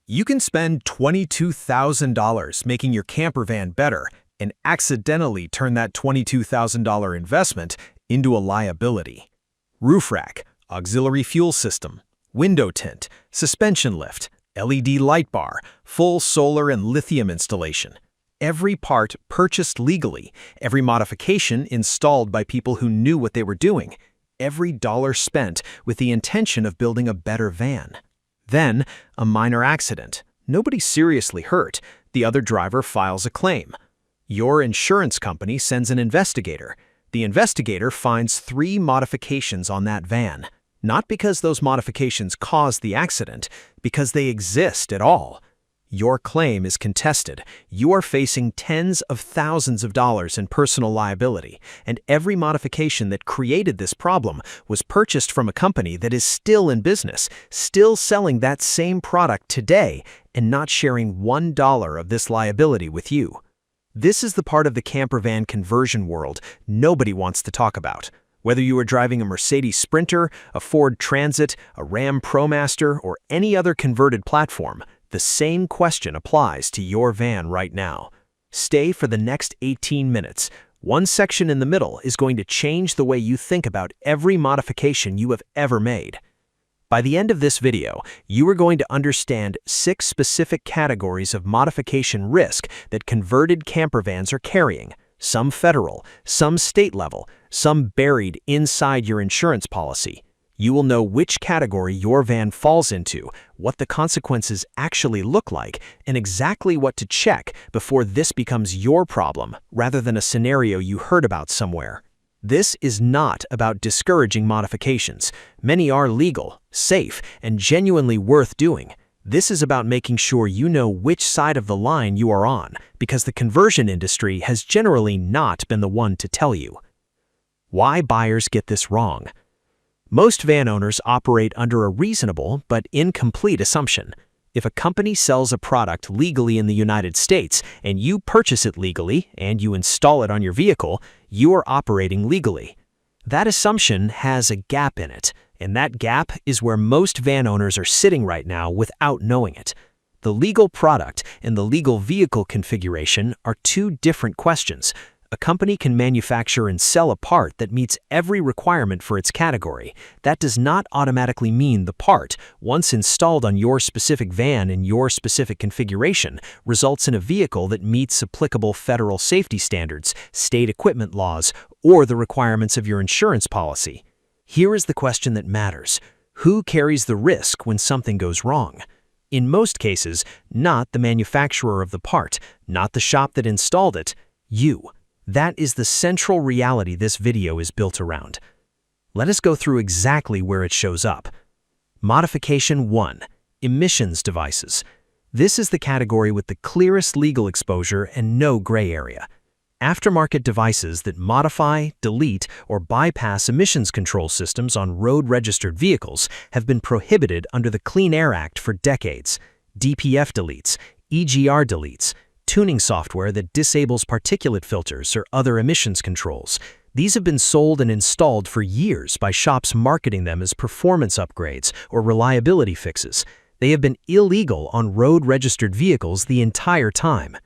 You can spend $22,000 making your camper van better and accidentally turn that $22,000 investment into a liability. Roof rack, auxiliary fuel system, window tint, suspension lift, LED light bar, full solar and lithium installation. Every part purchased legally, every modification installed by people who knew what they were doing, every dollar spent with the intention of building a better van. Then, a minor accident. Nobody seriously hurt. The other driver files a claim. Your insurance company sends an investigator. The investigator finds 3 modifications on that van. Not because those modifications caused the accident, because they exist at all. Your claim is contested. You are facing tens of thousands of dollars in personal liability, and every modification that created this problem was purchased from a company that is still in business, still selling that same product today, and not sharing $1 of this liability with you. This is the part of the campervan conversion world nobody wants to talk about. Whether you are driving a Mercedes Sprinter, a Ford Transit, a Ram ProMaster, or any other converted platform, the same question applies to your van right now. Stay for the next 18 minutes. One section in the middle is going to change the way you think about every modification you have ever made. By the end of this video, you are going to understand 6 specific categories of modification risk that converted campervans are carrying, some federal, some state level, some buried inside your insurance policy. You will know which category your van falls into, what the consequences actually look like, and exactly what to check before this becomes your problem rather than a scenario you heard about somewhere. This is not about discouraging modifications. Many are legal, safe, and genuinely worth doing. This is about making sure you know which side of the line you are on, because the conversion industry has generally not been the one to tell you. Why buyers get this wrong? Most van owners operate under a reasonable but incomplete assumption. If a company sells a product legally in the United States and you purchase it legally and you install it on your vehicle, you are operating legally. That assumption has a gap in it, and that gap is where most van owners are sitting right now without knowing it. The legal product and the legal vehicle configuration are 2 different questions. A company can manufacture and sell a part that meets every requirement for its category. That does not automatically mean the part, once installed on your specific van in your specific configuration, results in a vehicle that meets applicable federal safety standards, state equipment laws, or the requirements of your insurance policy. Here is the question that matters. Who carries the risk when something goes wrong? In most cases, not the manufacturer of the part, not the shop that installed it, you. That is the central reality this video is built around. Let us go through exactly where it shows up. Modification 1. Emissions devices. This is the category with the clearest legal exposure and no gray area. Aftermarket devices that modify, delete, or bypass emissions control systems on road-registered vehicles have been prohibited under the Clean Air Act for decades. DPF deletes, EGR deletes, tuning software that disables particulate filters or other emissions controls. These have been sold and installed for years by shops marketing them as performance upgrades or reliability fixes. They have been illegal on road-registered vehicles the entire time.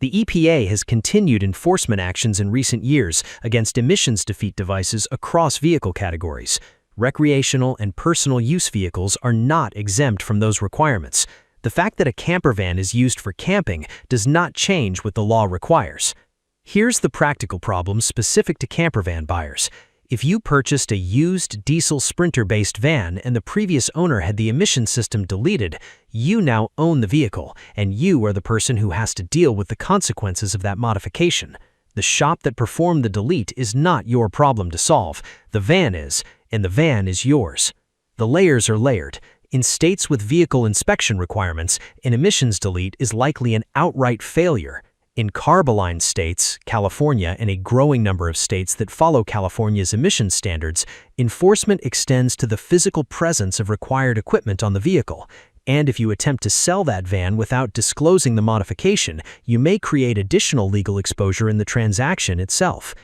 The EPA has continued enforcement actions in recent years against emissions defeat devices across vehicle categories. Recreational and personal use vehicles are not exempt from those requirements. The fact that a campervan is used for camping does not change what the law requires. Here's the practical problem specific to campervan buyers. If you purchased a used diesel Sprinter-based van and the previous owner had the emission system deleted, you now own the vehicle, and you are the person who has to deal with the consequences of that modification. The shop that performed the delete is not your problem to solve. The van is, and the van is yours. The layers are layered. In states with vehicle inspection requirements, an emissions delete is likely an outright failure. In CARB-aligned states, California, and a growing number of states that follow California's emissions standards, enforcement extends to the physical presence of required equipment on the vehicle. And if you attempt to sell that van without disclosing the modification, you may create additional legal exposure in the transaction itself.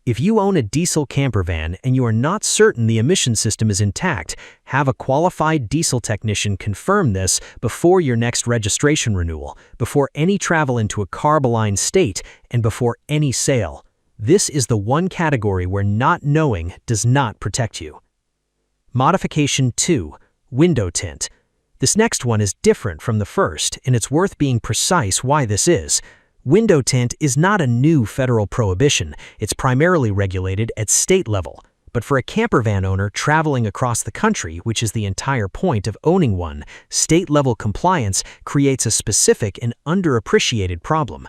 If you own a diesel campervan and you are not certain the emission system is intact, have a qualified diesel technician confirm this before your next registration renewal, before any travel into a carb-aligned state, and before any sale. This is the one category where not knowing does not protect you. Modification 2. Window tint. This next one is different from the first, and it's worth being precise why this is. Window tint is not a new federal prohibition. It's primarily regulated at state level. But for a campervan owner traveling across the country, which is the entire point of owning one, state-level compliance creates a specific and underappreciated problem.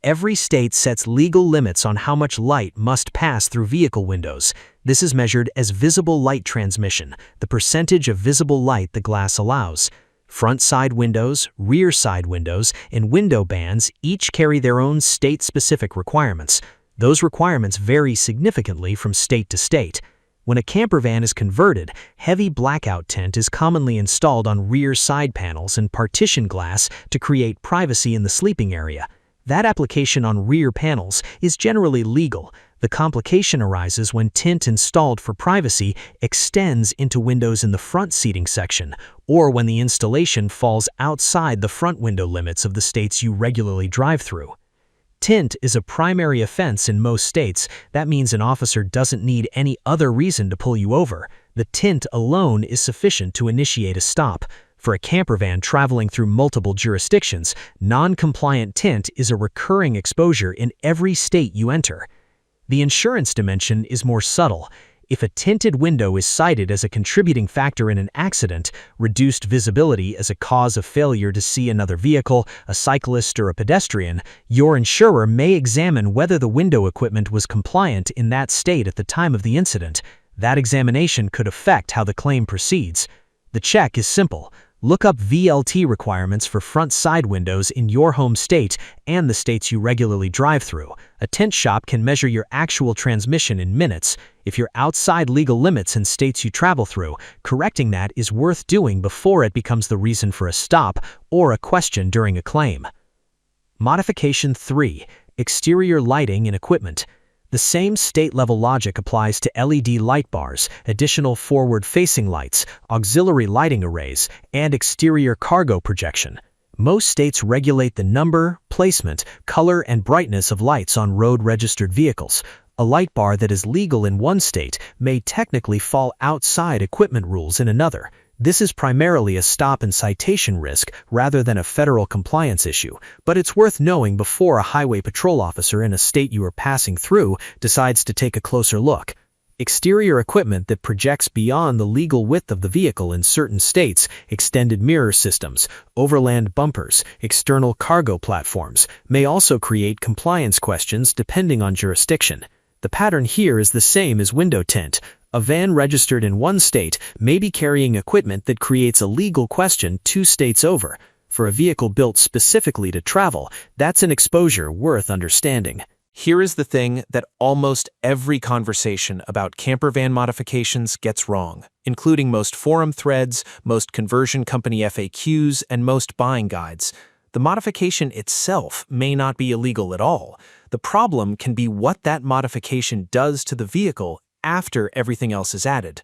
Every state sets legal limits on how much light must pass through vehicle windows. This is measured as visible light transmission, the percentage of visible light the glass allows. Front side windows, rear side windows, and window bands each carry their own state-specific requirements. Those requirements vary significantly from state to state. When a campervan is converted, heavy blackout tint is commonly installed on rear side panels and partition glass to create privacy in the sleeping area. That application on rear panels is generally legal. The complication arises when tint installed for privacy extends into windows in the front seating section, or when the installation falls outside the front window limits of the states you regularly drive through. Tint is a primary offense in most states. That means an officer doesn't need any other reason to pull you over. The tint alone is sufficient to initiate a stop. For a campervan traveling through multiple jurisdictions, non-compliant tint is a recurring exposure in every state you enter. The insurance dimension is more subtle. If a tinted window is cited as a contributing factor in an accident, reduced visibility as a cause of failure to see another vehicle, a cyclist, or a pedestrian, your insurer may examine whether the window equipment was compliant in that state at the time of the incident. That examination could affect how the claim proceeds. The check is simple. Look up VLT requirements for front side windows in your home state and the states you regularly drive through. A tint shop can measure your actual transmission in minutes. If you're outside legal limits in states you travel through, correcting that is worth doing before it becomes the reason for a stop or a question during a claim. Modification 3. Exterior lighting and equipment. The same state-level logic applies to LED light bars, additional forward-facing lights, auxiliary lighting arrays, and exterior cargo projection. Most states regulate the number, placement, color, and brightness of lights on road-registered vehicles. A light bar that is legal in one state may technically fall outside equipment rules in another. This is primarily a stop and citation risk rather than a federal compliance issue, but it's worth knowing before a highway patrol officer in a state you are passing through decides to take a closer look. Exterior equipment that projects beyond the legal width of the vehicle in certain states, extended mirror systems, overland bumpers, external cargo platforms, may also create compliance questions depending on jurisdiction. The pattern here is the same as window tint. A van registered in one state may be carrying equipment that creates a legal question 2 states over. For a vehicle built specifically to travel, that's an exposure worth understanding. Here is the thing that almost every conversation about campervan modifications gets wrong, including most forum threads, most conversion company FAQs, and most buying guides. The modification itself may not be illegal at all. The problem can be what that modification does to the vehicle after everything else is added.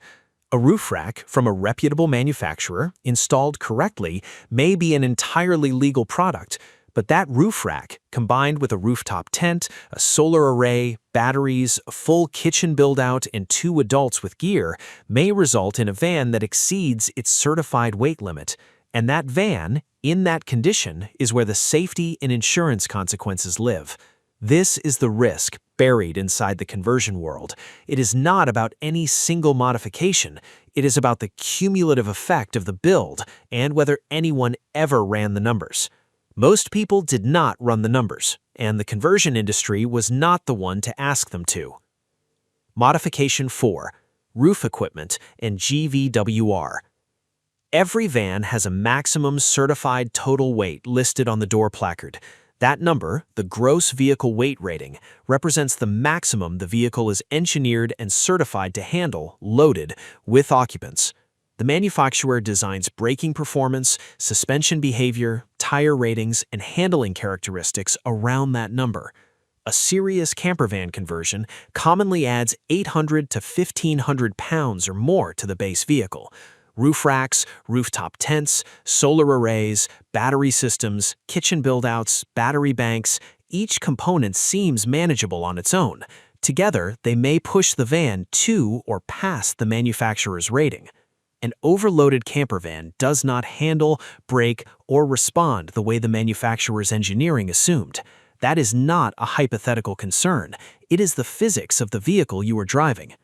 A roof rack from a reputable manufacturer, installed correctly, may be an entirely legal product, but that roof rack, combined with a rooftop tent, a solar array, batteries, a full kitchen build-out, and 2 adults with gear, may result in a van that exceeds its certified weight limit. And that van, in that condition, is where the safety and insurance consequences live. This is the risk buried inside the conversion world. It is not about any single modification. It is about the cumulative effect of the build and whether anyone ever ran the numbers. Most people did not run the numbers, and the conversion industry was not the one to ask them to. Modification 4. Roof equipment and GVWR. Every van has a maximum certified total weight listed on the door placard. That number, the gross vehicle weight rating, represents the maximum the vehicle is engineered and certified to handle, loaded, with occupants. The manufacturer designs braking performance, suspension behavior, tire ratings, and handling characteristics around that number. A serious campervan conversion commonly adds 800 to 1,500 pounds or more to the base vehicle. Roof racks, rooftop tents, solar arrays, battery systems, kitchen build-outs, battery banks, each component seems manageable on its own. Together, they may push the van to or past the manufacturer's rating. An overloaded campervan does not handle, brake, or respond the way the manufacturer's engineering assumed. That is not a hypothetical concern. It is the physics of the vehicle you are driving.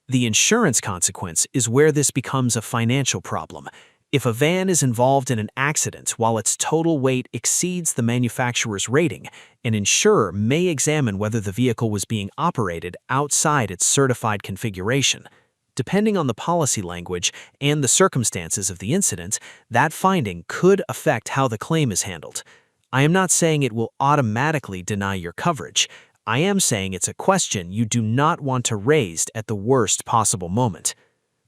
The insurance consequence is where this becomes a financial problem. If a van is involved in an accident while its total weight exceeds the manufacturer's rating, an insurer may examine whether the vehicle was being operated outside its certified configuration. Depending on the policy language and the circumstances of the incident, that finding could affect how the claim is handled. I am not saying it will automatically deny your coverage. I am saying it's a question you do not want to raise at the worst possible moment.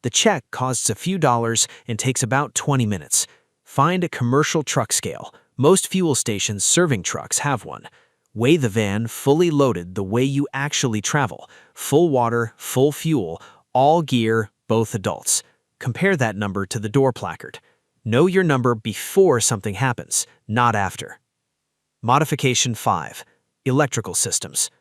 The check costs a few dollars and takes about 20 minutes. Find a commercial truck scale. Most fuel stations serving trucks have one. Weigh the van fully loaded the way you actually travel. Full water, full fuel, all gear, both adults. Compare that number to the door placard. Know your number before something happens, not after. Modification 5. Electrical systems.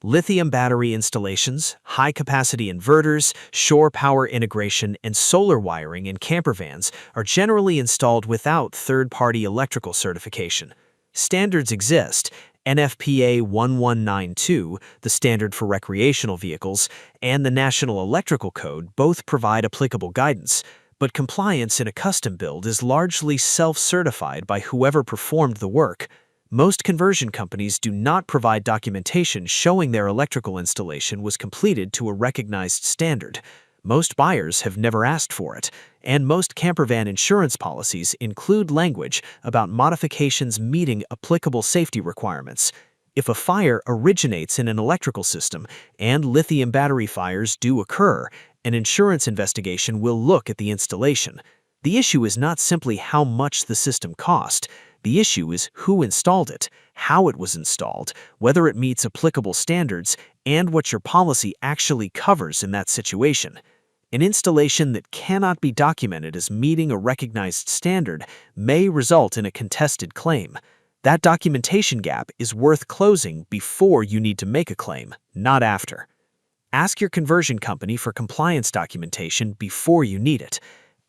Lithium battery installations, high-capacity inverters, shore power integration, and solar wiring in campervans are generally installed without third-party electrical certification. Standards exist. NFPA 1192, the standard for recreational vehicles, and the National Electrical Code both provide applicable guidance, but compliance in a custom build is largely self-certified by whoever performed the work. Most conversion companies do not provide documentation showing their electrical installation was completed to a recognized standard. Most buyers have never asked for it, and most campervan insurance policies include language about modifications meeting applicable safety requirements. If a fire originates in an electrical system and lithium battery fires do occur, an insurance investigation will look at the installation. The issue is not simply how much the system cost. The issue is who installed it, how it was installed, whether it meets applicable standards, and what your policy actually covers in that situation. An installation that cannot be documented as meeting a recognized standard may result in a contested claim. That documentation gap is worth closing before you need to make a claim, not after. Ask your conversion company for compliance documentation before you need it.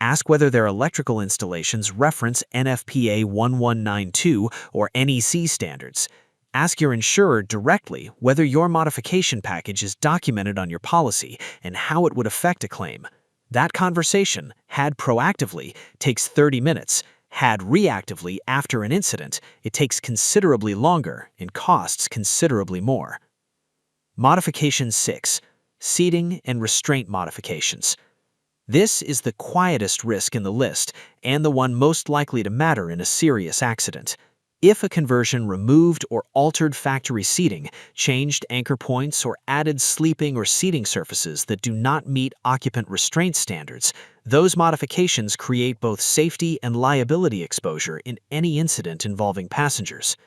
Ask whether their electrical installations reference NFPA 1192 or NEC standards. Ask your insurer directly whether your modification package is documented on your policy and how it would affect a claim. That conversation, had proactively, takes 30 minutes. Had reactively after an incident, it takes considerably longer and costs considerably more. Modification 6. Seating and restraint modifications. This is the quietest risk in the list and the one most likely to matter in a serious accident. If a conversion removed or altered factory seating, changed anchor points, or added sleeping or seating surfaces that do not meet occupant restraint standards, those modifications create both safety and liability exposure in any incident involving passengers.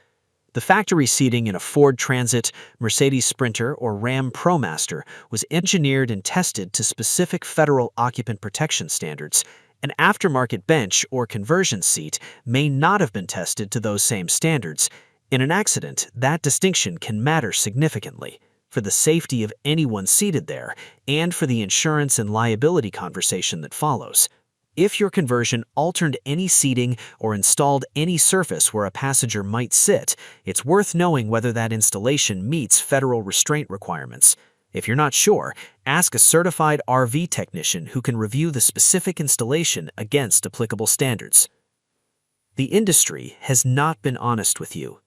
The factory seating in a Ford Transit, Mercedes Sprinter, or Ram ProMaster was engineered and tested to specific federal occupant protection standards. An aftermarket bench or conversion seat may not have been tested to those same standards. In an accident, that distinction can matter significantly for the safety of anyone seated there and for the insurance and liability conversation that follows. If your conversion altered any seating or installed any surface where a passenger might sit, it's worth knowing whether that installation meets federal restraint requirements. If you're not sure, ask a certified RV technician who can review the specific installation against applicable standards. The industry has not been honest with you.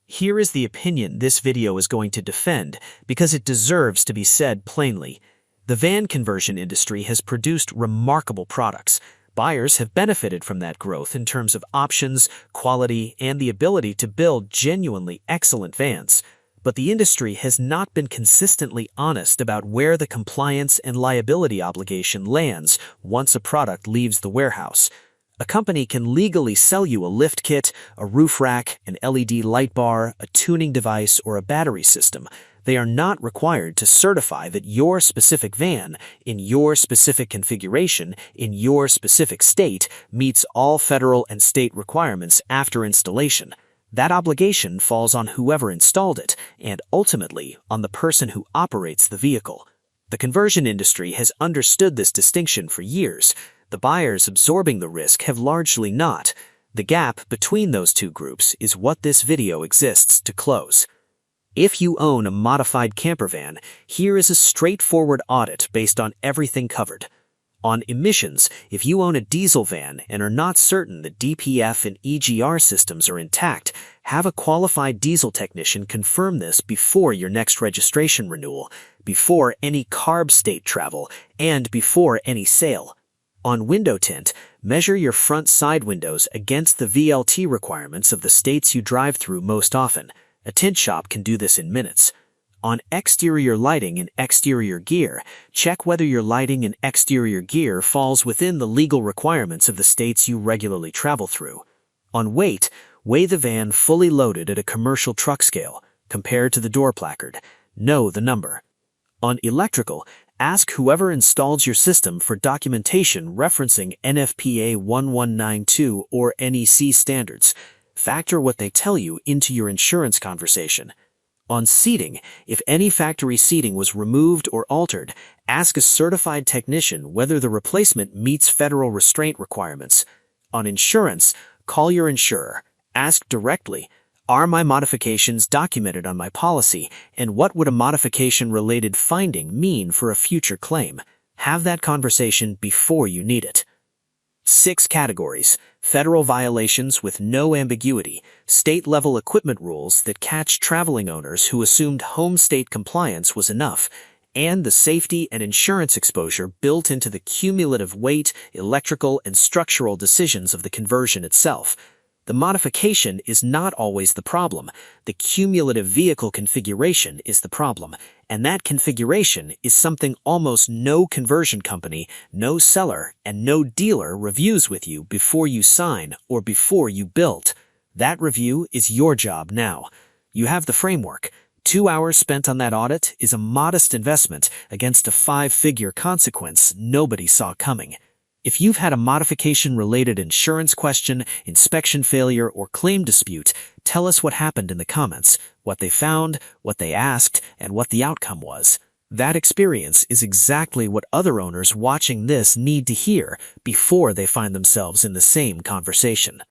Here is the opinion this video is going to defend because it deserves to be said plainly. The van conversion industry has produced remarkable products. Buyers have benefited from that growth in terms of options, quality, and the ability to build genuinely excellent vans. But the industry has not been consistently honest about where the compliance and liability obligation lands once a product leaves the warehouse. A company can legally sell you a lift kit, a roof rack, an LED light bar, a tuning device, or a battery system. They are not required to certify that your specific van, in your specific configuration, in your specific state, meets all federal and state requirements after installation. That obligation falls on whoever installed it, and ultimately on the person who operates the vehicle. The conversion industry has understood this distinction for years. The buyers absorbing the risk have largely not. The gap between those two groups is what this video exists to close. If you own a modified campervan, here is a straightforward audit based on everything covered. On emissions, if you own a diesel van and are not certain that DPF and EGR systems are intact, have a qualified diesel technician confirm this before your next registration renewal, before any CARB state travel, and before any sale. On window tint, measure your front side windows against the VLT requirements of the states you drive through most often. A tint shop can do this in minutes. On exterior lighting and exterior gear, check whether your lighting and exterior gear falls within the legal requirements of the states you regularly travel through. On weight, weigh the van fully loaded at a commercial truck scale, compared to the door placard. Know the number. On electrical, ask whoever installs your system for documentation referencing NFPA 1192 or NEC standards. Factor what they tell you into your insurance conversation. On seating, if any factory seating was removed or altered, ask a certified technician whether the replacement meets federal restraint requirements. On insurance, call your insurer. Ask directly, are my modifications documented on my policy, and what would a modification-related finding mean for a future claim? Have that conversation before you need it. 6 categories: federal violations with no ambiguity, state-level equipment rules that catch traveling owners who assumed home state compliance was enough, and the safety and insurance exposure built into the cumulative weight, electrical, and structural decisions of the conversion itself. The modification is not always the problem. The cumulative vehicle configuration is the problem, and that configuration is something almost no conversion company, no seller, and no dealer reviews with you before you sign or before you build. That review is your job now. You have the framework. 2 hours spent on that audit is a modest investment against a 5-figure consequence nobody saw coming. If you've had a modification-related insurance question, inspection failure, or claim dispute, tell us what happened in the comments, what they found, what they asked, and what the outcome was. That experience is exactly what other owners watching this need to hear before they find themselves in the same conversation.